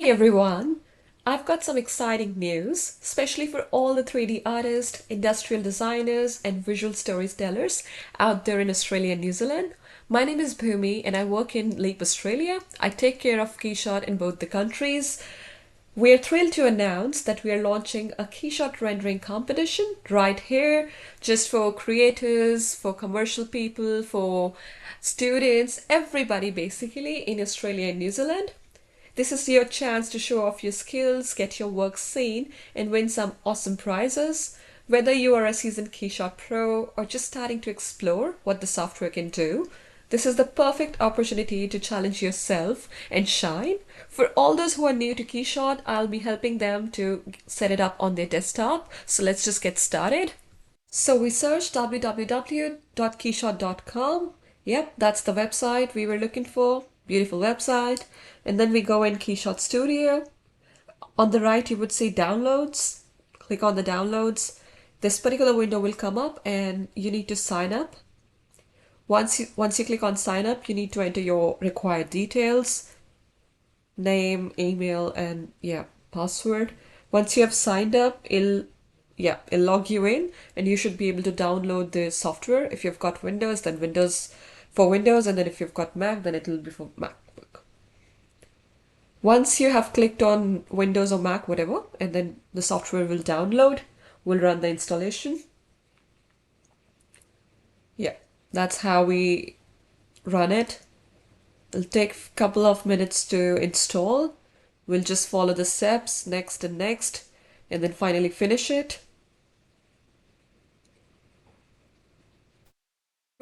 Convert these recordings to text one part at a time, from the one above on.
Hey everyone, I've got some exciting news, especially for all the 3D artists, industrial designers, and visual storytellers out there in Australia and New Zealand. My name is Bhumi and I work in LEAP Australia. I take care of KeyShot in both the countries. We're thrilled to announce that we are launching a KeyShot rendering competition right here, just for creators, for commercial people, for students, everybody basically in Australia and New Zealand. This is your chance to show off your skills, get your work seen, and win some awesome prizes. Whether you are a seasoned KeyShot pro or just starting to explore what the software can do, this is the perfect opportunity to challenge yourself and shine. For all those who are new to KeyShot, I'll be helping them to set it up on their desktop. So let's just get started. So we searched www.keyshot.com. Yep, that's the website we were looking for. Beautiful website. And then we go in KeyShot Studio. On the right, you would see downloads. Click on the downloads. This particular window will come up and you need to sign up. Once you click on sign up, you need to enter your required details, name, email, and password. Once you have signed up, it'll log you in and you should be able to download the software. If you've got Windows, then Windows for Windows, and then if you've got Mac, then it'll be for MacBook. Once you have clicked on Windows or Mac, whatever, and then the software will download, we'll run the installation. Yeah, that's how we run it. It'll take a couple of minutes to install. We'll just follow the steps, next and next, and then finally finish it.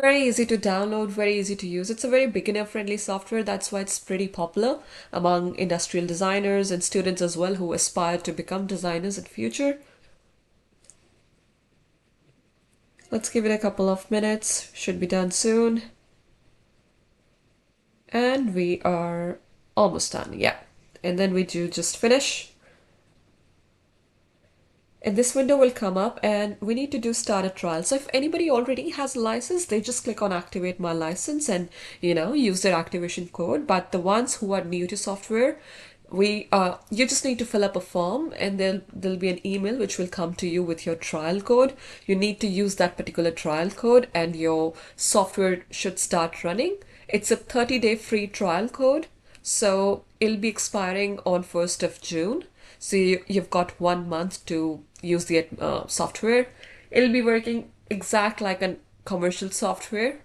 Very easy to download, very easy to use. It's a very beginner-friendly software. That's why it's pretty popular among industrial designers and students as well who aspire to become designers in future. Let's give it a couple of minutes. Should be done soon. And we are almost done. Yeah. And then we do just finish. And this window will come up and we need to do start a trial. So if anybody already has a license, they just click on activate my license and use their activation code. But the ones who are new to software, you just need to fill up a form and there'll be an email which will come to you with your trial code. You need to use that particular trial code and your software should start running. It's a 30-day free trial code. So it'll be expiring on 1st of June. So you've got 1 month to use the software. It'll be working exact like a commercial software.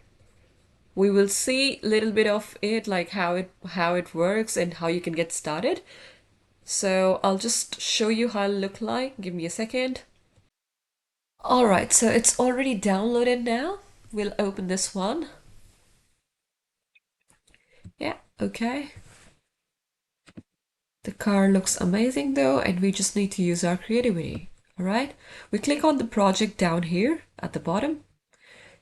We will see a little bit of it, like how it works and how you can get started. So I'll just show you how it'll look like. Give me a second. All right, so it's already downloaded now. We'll open this one. Yeah, okay. The car looks amazing though, and we just need to use our creativity. All right, we click on the project down here at the bottom.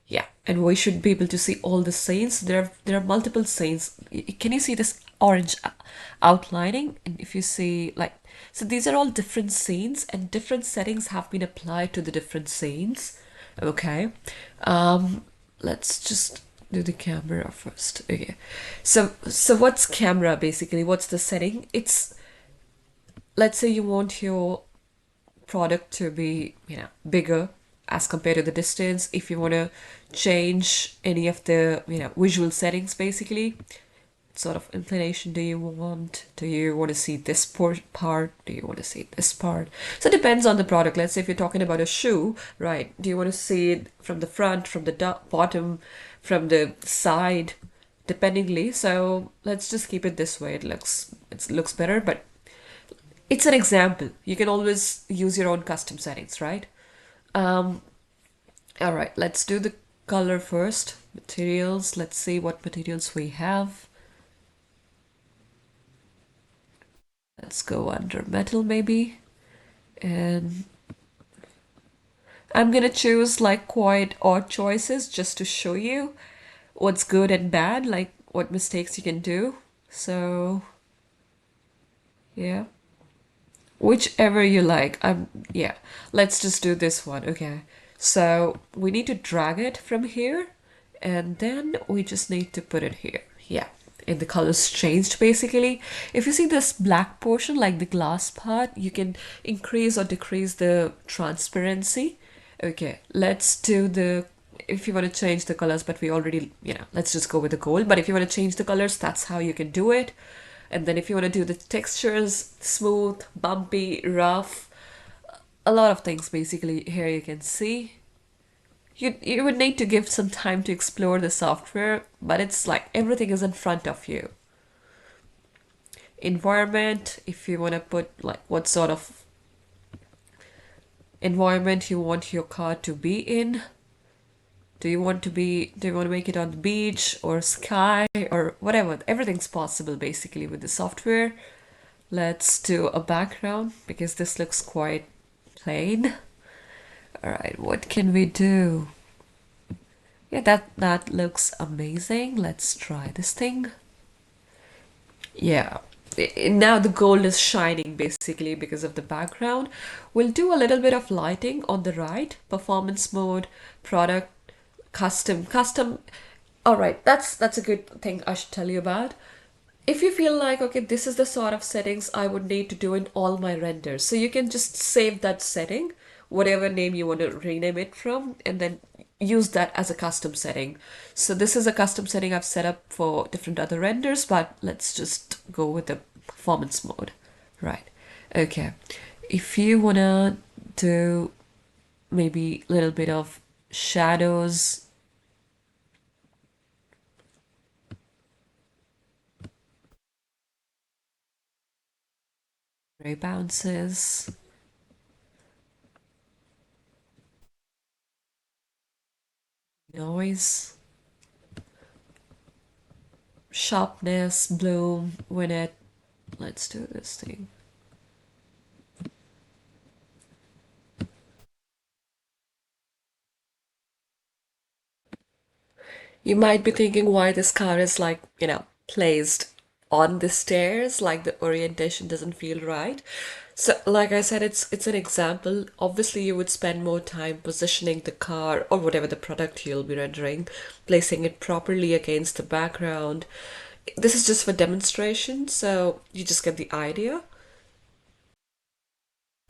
Yeah, and we should be able to see all the scenes. There are multiple scenes. Can you see this orange outlining? And if you see so these are all different scenes and different settings have been applied to the different scenes. Okay, let's just do the camera first. Okay, so what's camera basically? What's the setting? It's, let's say you want your product to be bigger as compared to the distance. If you want to change any of the visual settings, basically what sort of inclination do you want? Do you want to see this part? Do you want to see this part? So it depends on the product. Let's say if you're talking about a shoe, right, do you want to see it from the front, from the bottom, from the side, dependingly? So let's just keep it this way. It looks better, but it's an example. You can always use your own custom settings, right? All right, let's do the color first. Materials, let's see what materials we have. Let's go under metal maybe. And I'm gonna choose like quite odd choices just to show you what's good and bad, like what mistakes you can do. So yeah, whichever you like. Yeah, let's just do this one. Okay, so we need to drag it from here and then we just need to put it here. Yeah, and the colors changed basically. If you see this black portion, like the glass part, you can increase or decrease the transparency. Okay, let's do the, if you want to change the colors, but we already, let's just go with the gold. But if you want to change the colors, that's how you can do it. And then if you want to do the textures, smooth, bumpy, rough, a lot of things basically here you can see. You would need to give some time to explore the software, but it's like everything is in front of you. Environment, if you want to put like what sort of environment you want your car to be in. Do you want to make it on the beach or sky or whatever? Everything's possible basically with the software. Let's do a background because this looks quite plain. All right, what can we do? Yeah, that looks amazing. Let's try this thing. Yeah. Now the gold is shining basically because of the background. We'll do a little bit of lighting on the right, performance mode, product, custom. All right, that's a good thing I should tell you about. If you feel like, okay, this is the sort of settings I would need to do in all my renders, so you can just save that setting, whatever name you want to rename it from, and then use that as a custom setting. So this is a custom setting I've set up for different other renders, but let's just go with the performance mode. Right. Okay. If you want to do maybe a little bit of shadows, gray bounces, noise, sharpness, bloom, when it, let's do this thing. You might be thinking why this car is like, placed on the stairs, like the orientation doesn't feel right. So, like I said, it's an example. Obviously, you would spend more time positioning the car or whatever the product you'll be rendering, placing it properly against the background. This is just for demonstration, so you just get the idea.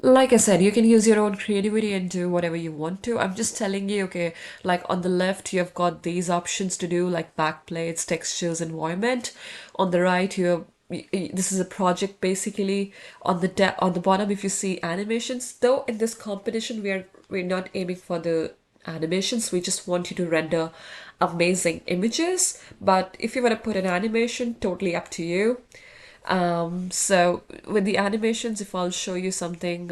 Like I said, you can use your own creativity and do whatever you want to. I'm just telling you, okay, like on the left, you have got these options to do, like backplates, textures, environment. On the right, this is a project basically. On the bottom, if you see animations, though in this competition, we're not aiming for the animations. We just want you to render amazing images. But if you want to put an animation, totally up to you. So with the animations, if I'll show you something,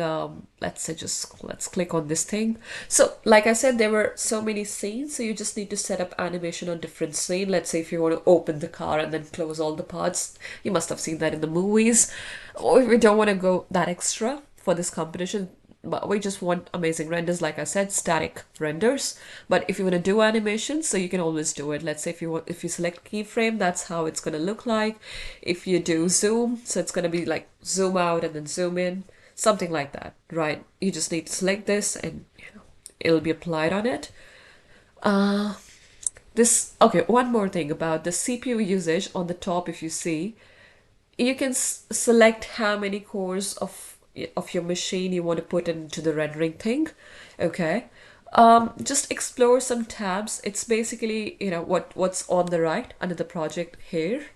let's say let's click on this thing. So like I said, there were so many scenes, so you just need to set up animation on different scene. Let's say if you want to open the car and then close all the parts, you must have seen that in the movies. Or if we don't want to go that extra for this competition, but we just want amazing renders, like I said, static renders. But if you want to do animations, so you can always do it. Let's say if you select keyframe, that's how it's going to look like. If you do zoom, so it's going to be like zoom out and then zoom in, something like that, right? You just need to select this and it'll be applied on it. Okay, one more thing about the CPU usage on the top. If you see, you can select how many cores of your machine you want to put into the rendering thing. Okay, just explore some tabs. It's basically what's on the right under the project here,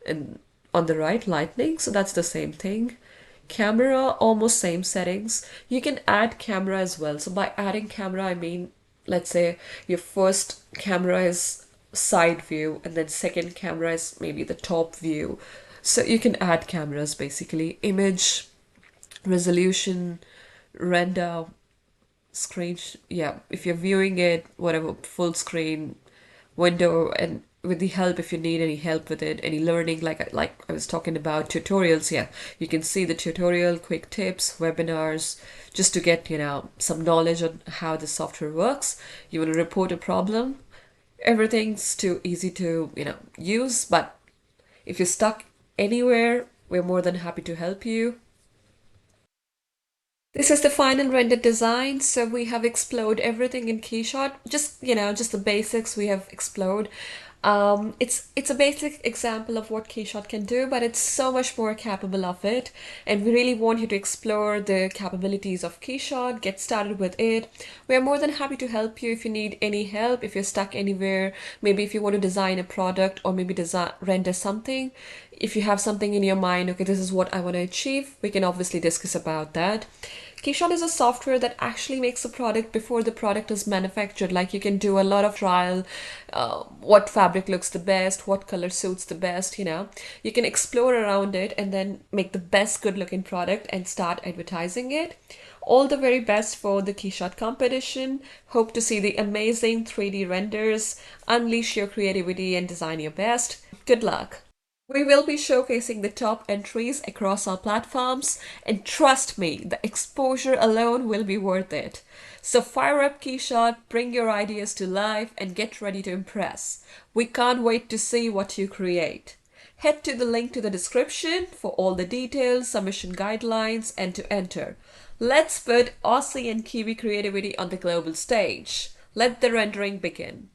and on the right lightning, so that's the same thing. Camera, almost same settings. You can add camera as well. So by adding camera, I mean, let's say your first camera is side view and then second camera is maybe the top view. So you can add cameras basically. Image, resolution, render, yeah, if you're viewing it, whatever, full screen, window, and with the help, if you need any help with it, any learning, like I was talking about tutorials, yeah, you can see the tutorial, quick tips, webinars, just to get some knowledge on how the software works. You want to report a problem, everything's too easy to use. But if you're stuck anywhere, we're more than happy to help you. This is the final rendered design. So we have explored everything in KeyShot. Just the basics we have explored. It's a basic example of what KeyShot can do, but it's so much more capable of it. And we really want you to explore the capabilities of KeyShot, get started with it. We are more than happy to help you if you need any help, if you're stuck anywhere, maybe if you want to design a product or maybe design render something. If you have something in your mind, okay, this is what I want to achieve, we can obviously discuss about that. KeyShot is a software that actually makes a product before the product is manufactured. Like you can do a lot of trial, what fabric looks the best, what color suits the best, you know. You can explore around it and then make the best good looking product and start advertising it. All the very best for the KeyShot competition. Hope to see the amazing 3D renders. Unleash your creativity and design your best. Good luck. We will be showcasing the top entries across our platforms, and trust me, the exposure alone will be worth it. So fire up KeyShot, bring your ideas to life, and get ready to impress. We can't wait to see what you create. Head to the link to the description for all the details, submission guidelines, and to enter. Let's put Aussie and Kiwi creativity on the global stage. Let the rendering begin.